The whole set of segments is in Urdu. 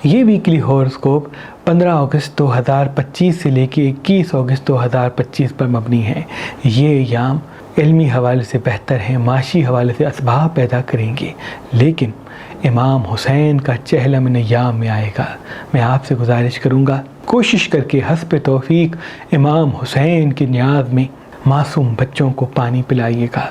یہ ویکلی ہوراسکوپ 15 اگست 2025 سے لے کے 21 اگست 2025 پر مبنی ہے۔ یہ ایام علمی حوالے سے بہتر ہیں، معاشی حوالے سے اسباب پیدا کریں گے، لیکن امام حسین کا چہلم من ایام میں آئے گا۔ میں آپ سے گزارش کروں گا، کوشش کر کے حسب توفیق امام حسین کی نیاز میں معصوم بچوں کو پانی پلائیے گا،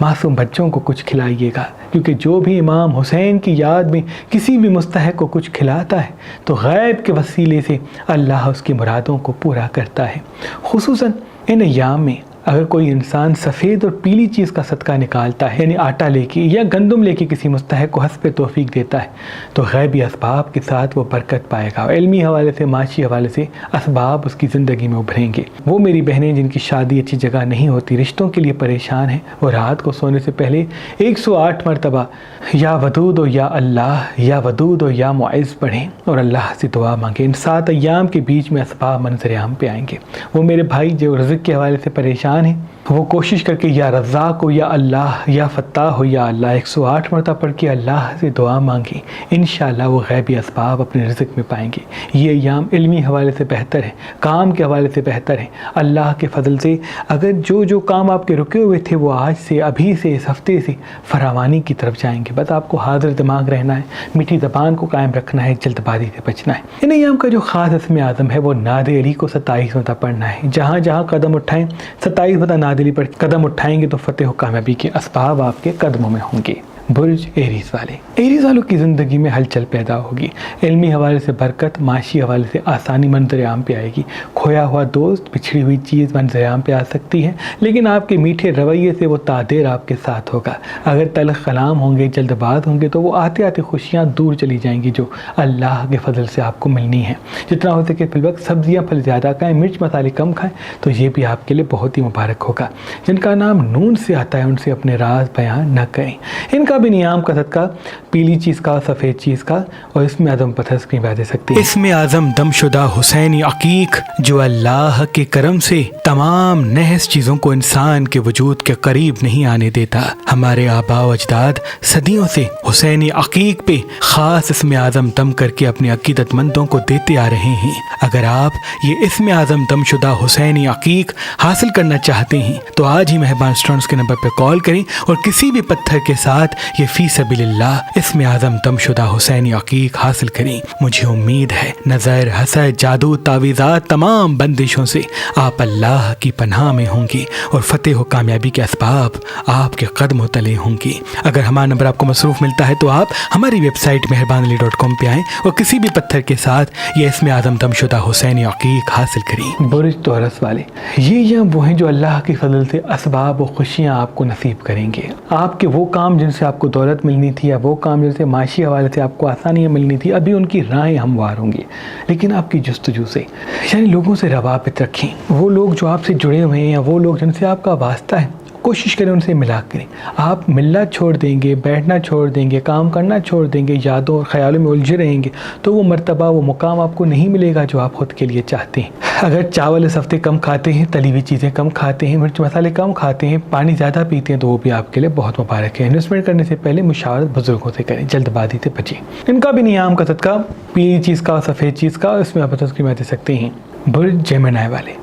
معصوم بچوں کو کچھ کھلائیے گا، کیونکہ جو بھی امام حسین کی یاد میں کسی بھی مستحق کو کچھ کھلاتا ہے تو غیب کے وسیلے سے اللہ اس کی مرادوں کو پورا کرتا ہے۔ خصوصاً ان ایام میں اگر کوئی انسان سفید اور پیلی چیز کا صدقہ نکالتا ہے، یعنی آٹا لے کے یا گندم لے کے کسی مستحق کو حسب توفیق دیتا ہے، تو غیبی اسباب کے ساتھ وہ برکت پائے گا۔ علمی حوالے سے، معاشی حوالے سے اسباب اس کی زندگی میں ابھریں گے۔ وہ میری بہنیں جن کی شادی اچھی جگہ نہیں ہوتی، رشتوں کے لیے پریشان ہیں، وہ رات کو سونے سے پہلے 108 مرتبہ یا ودود و یا اللہ، یا ودود و یا معز پڑھیں اور اللہ سے دعا مانگیں۔ ان 7 ایام کے بیچ میں اسباب منظر عام پہ آئیں گے۔ وہ میرے بھائی جو رزق کے حوالے سے پریشان ہیں، وہ کوشش کر کے یا رزاق ہو یا اللہ، یا فتاح ہو یا اللہ، 108 مرتبہ پڑھ کے اللہ سے دعا مانگیں۔ انشاءاللہ وہ غیبی اسباب اپنے رزق میں پائیں گے۔ یہ ایام علمی حوالے سے بہتر ہیں، کام کے حوالے سے بہتر ہیں۔ اللہ کے فضل سے اگر جو کام آپ کے رکے ہوئے تھے وہ آج سے، ابھی سے، اس ہفتے سے فراوانی کی طرف جائیں گے۔ بس آپ کو حاضر دماغ رہنا ہے، میٹھی زبان کو قائم رکھنا ہے، جلد بازی سے بچنا ہے۔ ان ایام کا جو خاص اسم اعظم ہے وہ ناد علی کو 27 مرتبہ پڑھنا ہے۔ جہاں جہاں قدم اٹھائیں 27 مرتبہ ناد علی پر قدم اٹھائیں گے تو فتح و کامیابی کے اسباب آپ کے قدموں میں ہوں گے۔ برج ایریز والے، ایریز والوں کی زندگی میں ہلچل پیدا ہوگی، علمی حوالے سے برکت، معاشی حوالے سے آسانی منظر عام پہ آئے گی۔ کھویا ہوا دوست، بچھڑی ہوئی چیز منظر عام پہ آ سکتی ہے، لیکن آپ کے میٹھے رویے سے وہ تادیر آپ کے ساتھ ہوگا۔ اگر تلخ کلام ہوں گے، جلد باز ہوں گے تو وہ آتے آتے خوشیاں دور چلی جائیں گی جو اللہ کے فضل سے آپ کو ملنی ہے۔ جتنا ہو سکے فی الوقت سبزیاں پھل زیادہ کھائیں، مرچ مسالے کم کھائیں، تو یہ بھی آپ کے لیے بہت ہی مبارک ہوگا۔ جن کا نام نون سے آتا ہے ان سے اپنے راز بیان نہ کریں۔ ان کا بھی نیام کا صدقہ پیلی چیز کا، سفید چیز کا، اور اسم اعظم پتھر اسکرین پہ دے سکتے ہیں۔ اسم اعظم دم شدہ حسینی عقیق جو اللہ کے کرم سے تمام نحس چیزوں کو انسان کے وجود کے قریب نہیں آنے دیتا۔ ہمارے آباء و اجداد صدیوں سے حسینی عقیق پہ خاص اسم اعظم دم کر کے اپنے عقیدت مندوں کو دیتے آ رہے ہیں۔ اگر آپ یہ اسم اعظم دم شدہ حسینی عقیق حاصل کرنا چاہتے ہیں تو آج ہی مہربان اسٹوڈنٹس کے نمبر پہ کال کریں اور کسی بھی پتھر کے ساتھ یہ فی سبیل اللہ اسم اعظم دم شدہ حسینی عقیق حاصل کریں۔ مجھے امید ہے نظر، حسد، جادو، تعویذات، تمام بندشوں سے آپ اللہ کی پناہ میں ہوں گے اور فتح و کامیابی کے اسباب آپ کے قدموں تلے ہوں گے۔ اگر ہمارا نمبر آپ کو مصروف ملتا ہے تو آپ ہماری ویب سائٹ mehrabanali.com پہ آئیں اور کسی بھی پتھر کے ساتھ یہ اسم اعظم دم شدہ حسینی عقیق حاصل کریں۔ برج تورس والے، یہ وہ ہیں جو اللہ کے فضل سے اسباب و خوشیاں آپ کو نصیب کریں گے۔ آپ کے وہ کام جن سے آپ کو دولت ملنی تھی، یا وہ کام جن سے معاشی حوالے سے آپ کو آسانیاں ملنی تھی، ابھی ان کی راہیں ہموار ہوں گی، لیکن آپ کی جستجو سے، یعنی لوگوں سے روابط رکھیں۔ وہ لوگ جو آپ سے جڑے ہوئے ہیں یا وہ لوگ جن سے آپ کا واسطہ ہے، کوشش کریں ان سے ملا کریں۔ آپ ملنا چھوڑ دیں گے، بیٹھنا چھوڑ دیں گے، کام کرنا چھوڑ دیں گے، یادوں اور خیالوں میں الجھے رہیں گے تو وہ مرتبہ، وہ مقام آپ کو نہیں ملے گا جو آپ خود کے لیے چاہتے ہیں۔ اگر چاول اس ہفتے کم کھاتے ہیں، تلی ہوئی چیزیں کم کھاتے ہیں، مرچ مسالے کم کھاتے ہیں، پانی زیادہ پیتے ہیں تو وہ بھی آپ کے لیے بہت مبارک ہے۔ انویسٹمنٹ کرنے سے پہلے مشاورت بزرگوں سے کریں، جلد بازی سے بچیں۔ ان کا بھی نیام کا صدقہ پیلی چیز کا، سفید چیز کا، اس میں آپ تذکیر میں دے سکتے ہیں۔ برج جیمنائی والے،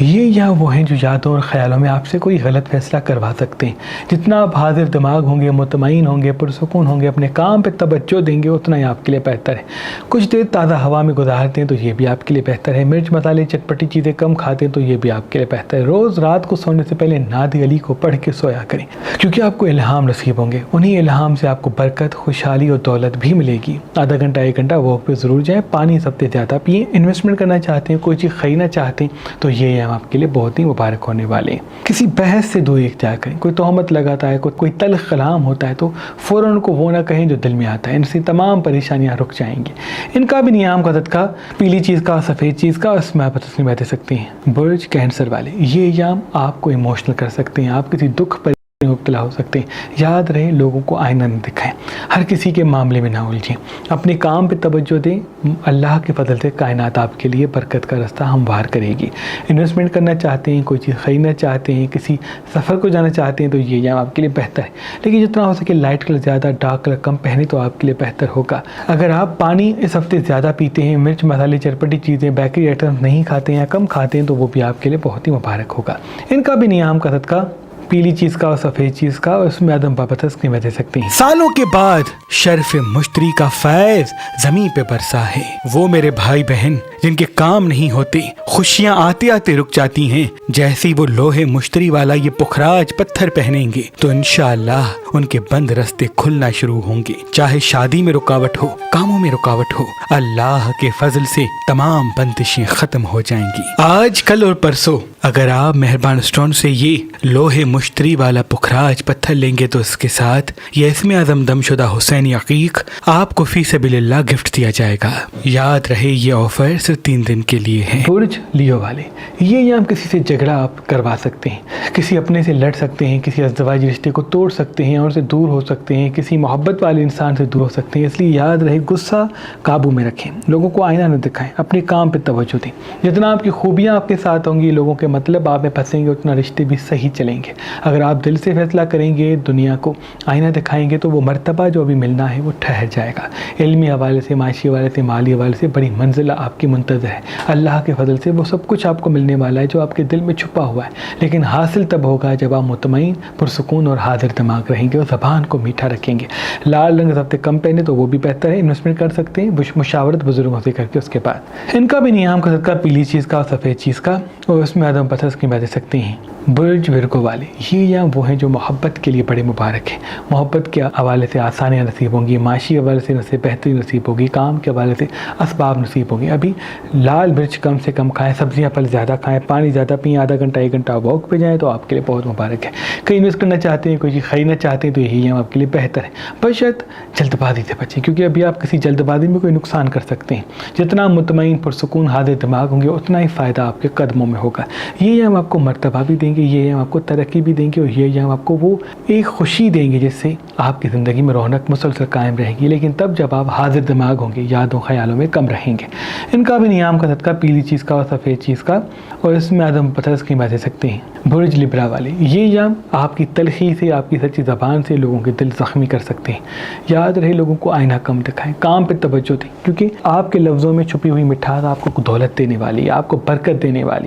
یہ وہ ہیں جو یادوں اور خیالوں میں آپ سے کوئی غلط فیصلہ کروا سکتے ہیں۔ جتنا آپ حاضر دماغ ہوں گے، مطمئن ہوں گے، پرسکون ہوں گے، اپنے کام پہ توجہ دیں گے، اتنا ہی آپ کے لیے بہتر ہے۔ کچھ دیر تازہ ہوا میں گزارتے ہیں تو یہ بھی آپ کے لیے بہتر ہے۔ مرچ مسالے، چٹپٹی چیزیں کم کھاتے ہیں تو یہ بھی آپ کے لیے بہتر ہے۔ روز رات کو سونے سے پہلے ناد علی کو پڑھ کے سویا کریں، کیونکہ آپ کو الہام نصیب ہوں گے۔ انہی الہام سے آپ کو برکت، خوشحالی اور دولت بھی ملے گی۔ آدھا گھنٹہ 1 گھنٹہ واک پہ ضرور جائیں، پانی سب سے زیادہ پئیں۔ انویسٹمنٹ کرنا چاہتے ہیں، کوئی چیز خریدنا چاہتے ہیں تو یہ آپ کے لیے بہت ہی مبارک ہونے والے ہیں۔ کسی بحث سے دوری اختیار کریں۔ کوئی تہمت لگاتا ہے، کوئی تلخ کلام ہوتا ہے تو فوراً ان کو وہ نہ کہیں جو دل میں آتا ہے، ان سے تمام پریشانیاں رک جائیں گی۔ ان کا بھی نیام کا صدقہ پیلی چیز کا، سفید چیز کا، اس میں آپ تسلیم دے سکتے ہیں۔ برج کینسر والے، یہ ایام آپ کو ایموشنل کر سکتے ہیں۔ آپ کسی دکھ پر مبتلا ہو سکتے ہیں۔ یاد رہے لوگوں کو آئینہ نہ دکھائیں، ہر کسی کے معاملے میں نہ الجھیں، اپنے کام پہ توجہ دیں، اللہ کے فضل سے کائنات آپ کے لیے برکت کا رستہ ہموار کرے گی۔ انویسٹمنٹ کرنا چاہتے ہیں، کوئی چیز خریدنا چاہتے ہیں، کسی سفر کو جانا چاہتے ہیں تو یہ ایام آپ کے لیے بہتر ہے، لیکن جتنا ہو سکے لائٹ کلر زیادہ، ڈارک کلر کم پہنے تو آپ کے لیے بہتر ہوگا۔ اگر آپ پانی اس ہفتے زیادہ پیتے ہیں، مرچ مسالے چٹپٹی چیزیں بیکری آئٹمس نہیں کھاتے ہیں یا کم کھاتے ہیں تو وہ بھی آپ کے لیے بہت ہی مبارک ہوگا۔ ان کا بھی نیام کا صدقہ پیلی چیز کا اور سفید چیز کا، اور اس میں عدم بابت قیمت دے سکتے ہیں۔ سالوں کے بعد شرف مشتری کا فیض زمین پہ برسا ہے۔ وہ میرے بھائی بہن جن کے کام نہیں ہوتے، خوشیاں آتے آتے رک جاتی ہیں، جیسے وہ لوہے مشتری والا یہ پخراج پتھر پہنیں گے تو انشاءاللہ ان کے بند رستے کھلنا شروع ہوں گے۔ چاہے شادی میں رکاوٹ ہو، کاموں میں رکاوٹ ہو، اللہ کے فضل سے تمام بندشیں ختم ہو جائیں گی۔ آج کل اور پرسوں اگر آپ مہربان اسٹون سے یہ لوہے مشتری والا پخراج پتھر لیں گے تو اس کے ساتھ یہ اسم اعظم دم شدہ حسینی عقیق آپ کو فی سبیل اللہ گفٹ دیا جائے گا۔ یاد رہے یہ آفر صرف 3 دن کے لیے ہے۔ برج لیو والے، یہ ایام کسی سے جھگڑا آپ کروا سکتے ہیں، کسی اپنے سے لڑ سکتے ہیں، کسی ازدواجی رشتے کو توڑ سکتے ہیں اور سے دور ہو سکتے ہیں، کسی محبت والے انسان سے دور ہو سکتے ہیں، اس لیے یاد رہے غصہ قابو میں رکھیں، لوگوں کو آئینہ نہ دکھائیں، اپنے کام پہ توجہ دیں۔ جتنا آپ کی خوبیاں آپ کے ساتھ ہوں گی، لوگوں کے مطلب آپ میں پھنسیں گے، اتنا رشتے بھی صحیح چلیں گے۔ اگر آپ دل سے فیصلہ کریں گے، دنیا کو آئینہ دکھائیں گے تو وہ مرتبہ جو ابھی ملنا ہے وہ ٹھہر جائے گا۔ علمی حوالے سے، معاشی حوالے سے، مالی حوالے سے بڑی منزل آپ کی منتظر ہے۔ اللہ کے فضل سے وہ سب کچھ آپ کو ملنے والا ہے جو آپ کے دل میں چھپا ہوا ہے، لیکن حاصل تب ہوگا جب آپ مطمئن، پرسکون اور حاضر دماغ رہیں گے اور زبان کو میٹھا رکھیں گے۔ لال رنگ ہفتے کم پہنے تو وہ بھی بہتر ہے، انویسٹمنٹ کر سکتے ہیں مشاورت بزرگوں سے کر کے اس کے بعد۔ ان کا بھی نیام کا صدقہ پیلی چیز کا اور سفید چیز کا، اور اس میں عدم پتھر کی بات دے سکتے ہیں۔ برج ورگو والے، یہ ایام وہ ہیں جو محبت کے لیے بڑے مبارک ہیں۔ محبت کے حوالے سے آسانیاں نصیب ہوں گی، معاشی حوالے سے نصیب بہتری نصیب ہوگی، کام کے حوالے سے اسباب نصیب ہوں گی۔ ابھی لال مرچ کم سے کم کھائیں، سبزیاں پھل زیادہ کھائیں، پانی زیادہ پئیں، آدھا گھنٹہ 1 گھنٹہ واک پہ جائیں تو آپ کے لیے بہت مبارک ہے۔ کہیں انویسٹ کرنا چاہتے ہیں، کوئی چیز خریدنا چاہتے ہیں تو یہی ایام آپ کے لیے بہتر ہے، بشرط جلد بازی سے بچیں، کیونکہ ابھی آپ کسی جلد بازی میں کوئی نقصان کر سکتے ہیں۔ جتنا مطمئن، پرسکون، حاضر دماغ ہوں گے اتنا ہی فائدہ آپ کے قدموں میں ہوگا۔ یہ ایام آپ کو مرتبہ بھی دیں گے، یہ ایام آپ کو ترقی بھی دیں گے، اور یہ ایام آپ کو وہ ایک خوشی دیں گے جس سے آپ کی زندگی میں رونق مسلسل قائم رہے گی، لیکن تب جب آپ حاضر دماغ ہوں گے، یادوں خیالوں میں کم رہیں گے۔ ان کا بھی نیام کا صدقہ پیلی چیز کا اور سفید چیز کا، اور اس میں عدم پتھر کی بات دے سکتے ہیں۔ برج لبرا والے، یہ ایام آپ کی تلخی سے، آپ کی سچی زبان سے لوگوں کے دل زخمی کر سکتے ہیں۔ یاد رہے لوگوں کو آئینہ کم دکھائیں، کام پہ توجہ دیں، کیونکہ آپ کے لفظوں میں چھپی ہوئی مٹھاس آپ کو دولت دینے والی ہے، آپ کو برکت دینے والی،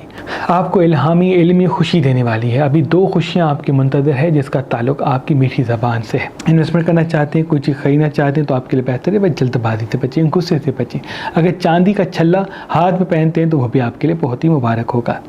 آپ کو الہامی علمی خوشی دینے والی ہے۔ ابھی 2 خوشیاں آپ کی منتظر ہے جس کا تعلق آپ کی میٹھی زبان سے ہے۔ انویسٹمنٹ کرنا چاہتے ہیں، کوئی چیز خریدنا چاہتے ہیں تو آپ کے لیے بہتر ہے بس جلد بازی سے بچیں، غصے سے بچیں۔ اگر چاندی کا چھلا ہاتھ میں پہنتے ہیں تو وہ بھی آپ کے لیے بہت ہی مبارک ہوگا۔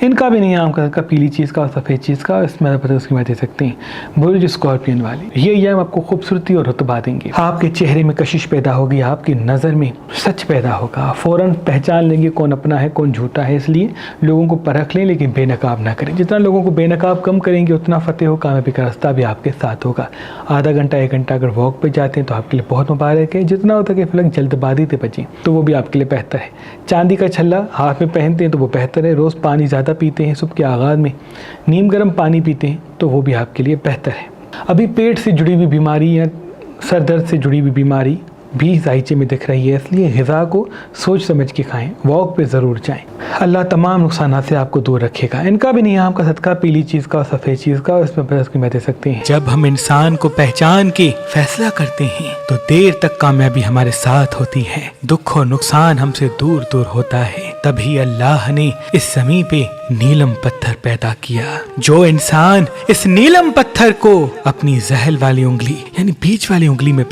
ان کا بھی نیام کا صدقہ پیلی چیز کا اور سفید چیز کا، اس میں اس کی بات دے سکتے ہیں۔ برج اسکارپین والے، یہ ایام آپ کو خوبصورتی اور رتبہ دیں گے، آپ کے چہرے میں کشش پیدا ہوگی، آپ کی نظر میں سچ پیدا ہوگا، فوراً پہچان لیں گے کون اپنا ہے کون جھوٹا ہے، اس لیے لوگوں کو پرکھ لیں لیکن بے نقاب نہ کریں۔ جتنا لوگوں کو بے نقاب کم کریں گے اتنا فتح و کامیابی کا راستہ بھی آپ کے ساتھ ہوگا۔ آدھا گھنٹہ 1 گھنٹہ اگر واک پہ جاتے ہیں تو آپ کے لیے بہت مبارک ہے، جتنا ہوتا ہے کہ فلک جلد بازی سے بچیں تو وہ بھی آپ کے لیے بہتر ہے۔ چاندی کا چھلا ہاتھ میں پہنتے ہیں تو وہ بہتر ہے، روز پانی زیادہ پیتے ہیں، صبح کے آغاز میں نیم گرم پانی پیتے ہیں تو وہ بھی آپ کے لیے بہتر ہے۔ ابھی پیٹ سے جڑی ہوئی بیماری یا سر درد سے جڑی ہوئی بیماری بھی ذائچے میں دکھ رہی ہے، اس لیے غذا کو سوچ سمجھ کے کھائیں، واک پہ ضرور جائیں، اللہ تمام نقصانات سے آپ کو دور رکھے گا۔ ان کا بھی نیام کا صدقہ پیلی چیز کا اور سفید چیز کا، اس میں برس کی میں دے سکتے ہیں۔ جب ہم انسان کو پہچان کے فیصلہ کرتے ہیں تو دیر تک کامیابی ہمارے ساتھ ہوتی ہے، دکھ اور نقصان ہم سے دور دور ہوتا ہے۔ تبھی اللہ نے اس زمین پہ نیلم پتھر پیدا کیا۔ جو انسان اس نیلم پتھر کو اپنی زحل والی انگلی یعنی بیچ والی انگلی میں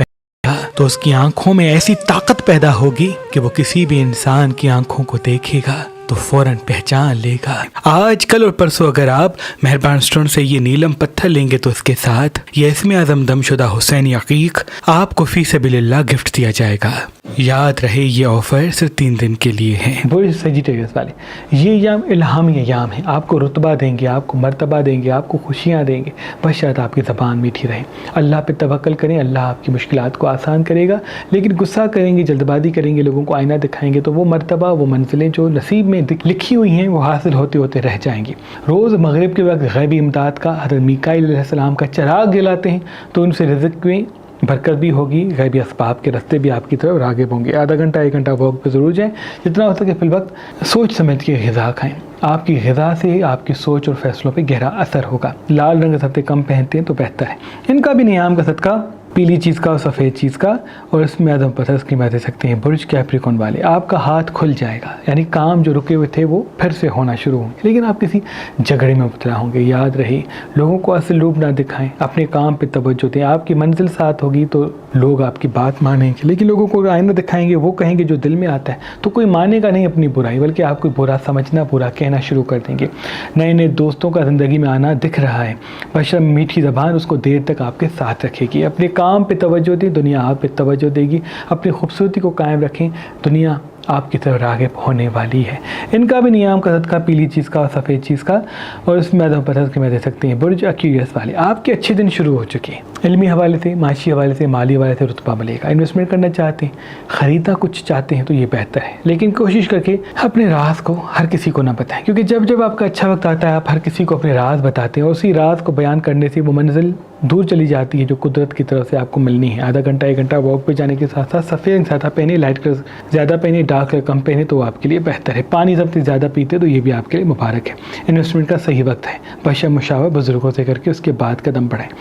تو اس کی آنکھوں میں ایسی طاقت پیدا ہوگی کہ وہ کسی بھی انسان کی آنکھوں کو دیکھے گا تو فوراً پہچان لے گا۔ آج کل اور پرسوں اگر آپ مہربان اسٹون سے یہ نیلم پتھر لیں گے تو اس کے ساتھ یہ اسم اعظم دم شدہ حسینی عقیق آپ کو فی سبیل اللہ گفٹ دیا جائے گا۔ یاد رہے یہ آفر صرف 3 دن کے لیے ہے۔ برج سیجیٹیریس والے، یہ ایام الہامی ایام ہیں، آپ کو رتبہ دیں گے، آپ کو مرتبہ دیں گے، آپ کو خوشیاں دیں گے، بس شاید آپ کی زبان میٹھی رہے۔ اللہ پہ توکل کریں، اللہ آپ کی مشکلات کو آسان کرے گا، لیکن غصہ کریں گے، جلد بازی کریں گے، لوگوں کو آئینہ دکھائیں گے تو وہ مرتبہ، وہ منزلیں جو نصیب میں میں لکھی ہوئی ہیں وہ حاصل ہوتے ہوتے رہ جائیں گی۔ روز مغرب کے وقت غیبی امداد کا حضرت میکائیل علیہ السلام کا چراغ جلاتے ہیں تو ان سے رزق میں برکت بھی ہوگی، غیبی اسباب کے راستے بھی آپ کی طرف راغب ہوں گے۔ آدھا گھنٹہ 1 گھنٹہ واک پہ ضرور جائیں، جتنا ہو سکے فی الوقت سوچ سمجھ کے غذا کھائیں۔ آپ کی غذا سے آپ کی سوچ اور فیصلوں پہ گہرا اثر ہوگا۔ لال رنگ کے کپڑے کم پہنتے ہیں تو بہتر ہے۔ ان کا بھی نیام کا صدقہ پیلی چیز کا اور سفید چیز کا، اور اس میں عدم پتہ اسکیم دے سکتے ہیں برج کیپریکون والے۔ آپ کا ہاتھ کھل جائے گا، یعنی کام جو رکے ہوئے تھے وہ پھر سے ہونا شروع ہوں گے، لیکن آپ کسی جھگڑے میں مبتلا ہوں گے۔ یاد رہے لوگوں کو اصل روپ نہ دکھائیں، اپنے کام پہ توجہ دیں۔ آپ کی منزل ساتھ ہوگی تو لوگ آپ کی بات مانیں گے، لیکن لوگوں کو آئینہ دکھائیں گے وہ کہیں گے جو دل میں آتا ہے، تو کوئی مانے گا نہیں اپنی برائی، بلکہ آپ کو برا سمجھنا برا کہنا شروع کر دیں گے۔ نئے نئے دوستوں کا زندگی میں آنا دکھ رہا ہے، بشرم میٹھی زبان اس کو دیر تک آپ کے ساتھ رکھے گی۔ اپنے کام پہ توجہ دیں، دنیا آپ پہ توجہ دے گی۔ اپنی خوبصورتی کو قائم رکھیں، دنیا آپ کی طرف راغب ہونے والی ہے۔ ان کا بھی نیام کا صدقہ پیلی چیز کا اور سفید چیز کا، اور اس میں عدم پتہ اسکیم دے سکتے ہیں برج ایکویریس والے۔ آپ کے اچھے دن شروع ہو چکے ہیں، علمی حوالے سے، معاشی حوالے سے، مالی حوالے سے رتبہ ملے گا۔ انویسٹمنٹ کرنا چاہتے ہیں، خریدنا کچھ چاہتے ہیں تو یہ بہتر ہے، لیکن کوشش کر کے اپنے راز کو ہر کسی کو نہ بتائیں، کیونکہ جب آپ کا اچھا وقت آتا ہے آپ ہر کسی کو اپنے راز بتاتے ہیں، اور اسی راز کو بیان کرنے سے وہ منزل دور چلی جاتی ہے جو قدرت کی طرف سے آپ کو ملنی ہے۔ آدھا گھنٹہ 1 گھنٹہ واک پہ جانے کے ساتھ ساتھ سفید زیادہ پہنے، لائٹ کلر زیادہ پہنے، ڈارک کلر کم پہنے تو آپ کے لیے بہتر ہے۔ پانی سب سے زیادہ پیتے تو یہ بھی آپ کے لیے مبارک ہے۔ انویسٹمنٹ کا صحیح وقت ہے، بشر مشاورہ بزرگوں سے کر کے اس کے بعد قدم بڑھائیں۔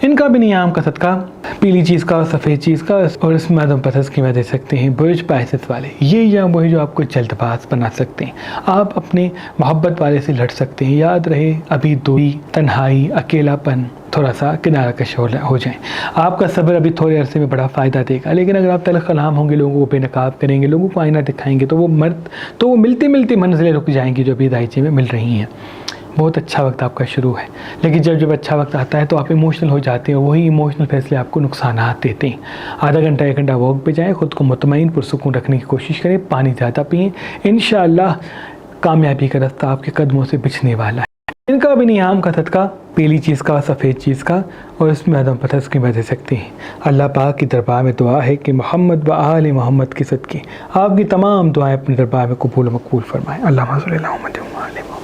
ان کا بھی نیام کا صدقہ پیلی چیز کا اور سفید چیز کا، اور اس میں عدم پتہ اسکیم دے سکتے ہیں برج پائسس والے۔ یہ یا وہی جو آپ کو جلد باز بنا سکتے ہیں، آپ اپنے محبت والے سے لڑ سکتے ہیں۔ یاد رہے ابھی دوری، تنہائی، اکیلا پن، تھوڑا سا کنارہ کش ہو جائیں۔ آپ کا صبر ابھی تھوڑے عرصے میں بڑا فائدہ دے گا، لیکن اگر آپ تلخ کلام ہوں گے، لوگوں کو بے نقاب کریں گے، لوگوں کو آئینہ دکھائیں گے تو وہ ملتی ملتی منزلیں رک جائیں گی جو ابھی دائچے میں مل رہی ہیں۔ بہت اچھا وقت آپ کا شروع ہے، لیکن جب اچھا وقت آتا ہے تو آپ ایموشنل ہو جاتے ہیں، وہی ایموشنل فیصلے آپ کو نقصانات دیتے ہیں۔ آدھا گھنٹہ 1 گھنٹہ واک پہ جائیں، خود کو مطمئن پرسکون رکھنے کی کوشش کریں، پانی زیادہ پئیں، انشاءاللہ کامیابی کا راستہ آپ کے قدموں سے بچھنے والا ہے۔ ان کا بھی نیام کا صدقہ پیلی چیز کا، سفید چیز کا، اور اس میں عدم پتہ اسکیم دے سکتے ہیں۔ اللہ پاک کی دربار میں دعا ہے کہ محمد و آل محمد کے صدقے آپ کی تمام دعائیں اپنے دربار میں قبول و مقبول فرمائیں۔ اللہم صلی اللہ علیہ وسلم۔